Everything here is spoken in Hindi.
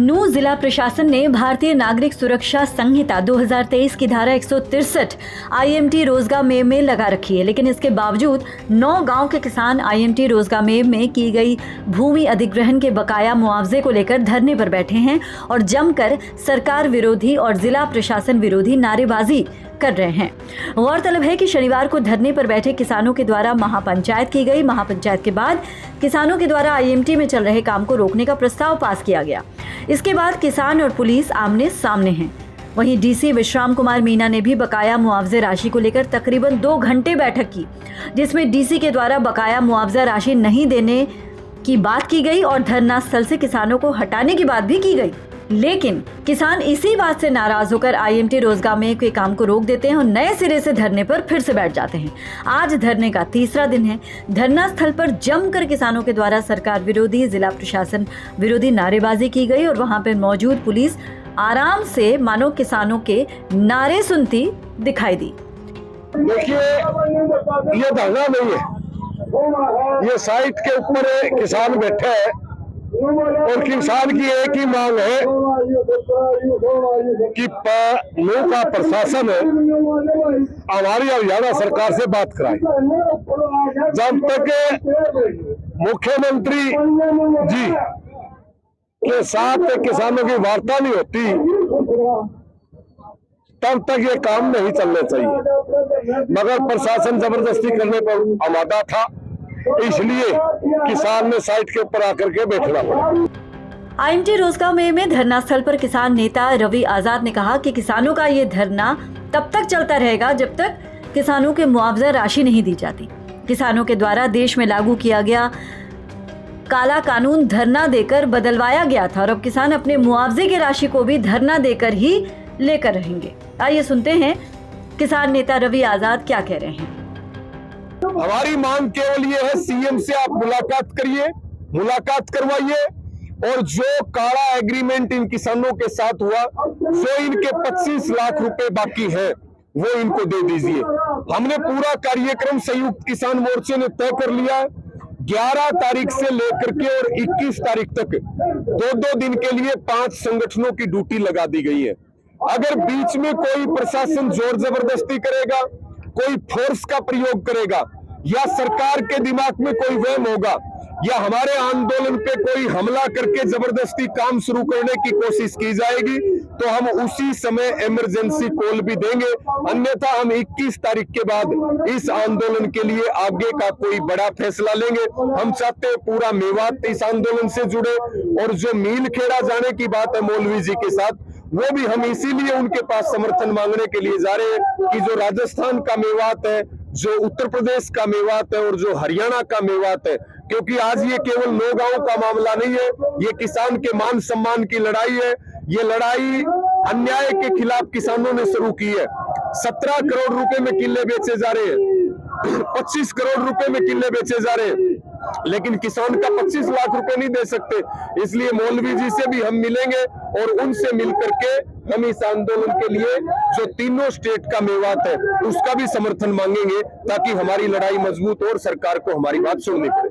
नूंह जिला प्रशासन ने भारतीय नागरिक सुरक्षा संहिता 2023 की धारा 163 आईएमटी रोजगार मेव में लगा रखी है, लेकिन इसके बावजूद 9 गांव के किसान आईएमटी रोजगार मेव में की गई भूमि अधिग्रहण के बकाया मुआवजे को लेकर धरने पर बैठे हैं और जमकर सरकार विरोधी और जिला प्रशासन विरोधी नारेबाजी कर रहे हैं। गौरतलब है कि शनिवार को धरने पर बैठे किसानों के द्वारा महापंचायत की गई। महापंचायत के बाद किसानों के द्वारा आईएमटी में चल रहे काम को रोकने का प्रस्ताव पास किया गया। इसके बाद किसान और पुलिस आमने सामने हैं। वहीं डीसी विश्राम कुमार मीना ने भी बकाया मुआवजे राशि को लेकर तकरीबन 2 घंटे बैठक की, जिसमें डीसी के द्वारा बकाया मुआवजा राशि नहीं देने की बात की गई और धरना स्थल से किसानों को हटाने की बात भी की गई। लेकिन किसान इसी बात से नाराज होकर आईएमटी रोजगार मेव के काम को रोक देते हैं और नए सिरे से धरने पर फिर से बैठ जाते हैं। आज धरने का तीसरा दिन है। धरना स्थल पर जमकर किसानों के द्वारा सरकार विरोधी, जिला प्रशासन विरोधी नारेबाजी की गई और वहां पर मौजूद पुलिस आराम से मानो किसानों के नारे सुनती दिखाई दी। देखिए, ये धरना नहीं है, ये साइट के ऊपर किसान बैठे हैं और किसान की एक ही मांग है कि नूंह का प्रशासन हमारी हरियाणा सरकार से बात कराए। जब तक मुख्यमंत्री जी के साथ किसानों की वार्ता नहीं होती तब तक ये काम नहीं चलने चाहिए, मगर प्रशासन जबरदस्ती करने पर आमादा था, इसलिए किसान ने साइट के ऊपर आकर के बैठना पड़ा। आईएमटी रोजगार मेव में धरना स्थल पर किसान नेता रवि आजाद ने कहा कि किसानों का ये धरना तब तक चलता रहेगा जब तक किसानों के मुआवजा राशि नहीं दी जाती। किसानों के द्वारा देश में लागू किया गया काला कानून धरना देकर बदलवाया गया था और अब किसान अपने मुआवजे की राशि को भी धरना देकर ही लेकर रहेंगे। आइए सुनते हैं किसान नेता रवि आजाद क्या कह रहे हैं। हमारी मांग केवल ये है, सीएम से आप मुलाकात करिए, मुलाकात करवाइए और जो काला एग्रीमेंट इन किसानों के साथ हुआ, जो इनके 25 लाख रुपए बाकी है, वो इनको दे दीजिए। हमने पूरा कार्यक्रम संयुक्त किसान मोर्चे ने तय कर लिया। 11 तारीख से लेकर के और 21 तारीख तक 2-2 दिन के लिए 5 संगठनों की ड्यूटी लगा दी गई है। अगर बीच में कोई प्रशासन जोर जबरदस्ती करेगा, कोई फोर्स का प्रयोग करेगा या सरकार के दिमाग में कोई वहम होगा या हमारे आंदोलन पे कोई हमला करके जबरदस्ती काम शुरू करने की कोशिश की जाएगी तो हम उसी समय इमरजेंसी कॉल भी देंगे। अन्यथा हम 21 तारीख के बाद इस आंदोलन के लिए आगे का कोई बड़ा फैसला लेंगे। हम चाहते हैं पूरा मेवात इस आंदोलन से जुड़े और जो मील खेड़ा जाने की बात है मौलवी जी के साथ, वो भी हम इसीलिए उनके पास समर्थन मांगने के लिए जा रहे हैं कि जो राजस्थान का मेवात है, जो उत्तर प्रदेश का मेवात है और जो हरियाणा का मेवात है, क्योंकि आज ये केवल 9 गांव का मामला नहीं है, ये किसान के मान सम्मान की लड़ाई है। ये लड़ाई अन्याय के खिलाफ किसानों ने शुरू की है। 17 करोड़ रुपए में किले बेचे जा रहे हैं, 25 करोड़ रुपए में किले बेचे जा रहे हैं, लेकिन किसान का 25 लाख रुपए नहीं दे सकते। इसलिए मौलवी जी से भी हम मिलेंगे और उनसे मिलकर के हम इस आंदोलन के लिए जो तीनों स्टेट का मेवात है उसका भी समर्थन मांगेंगे ताकि हमारी लड़ाई मजबूत हो और सरकार को हमारी बात सुननी पड़े।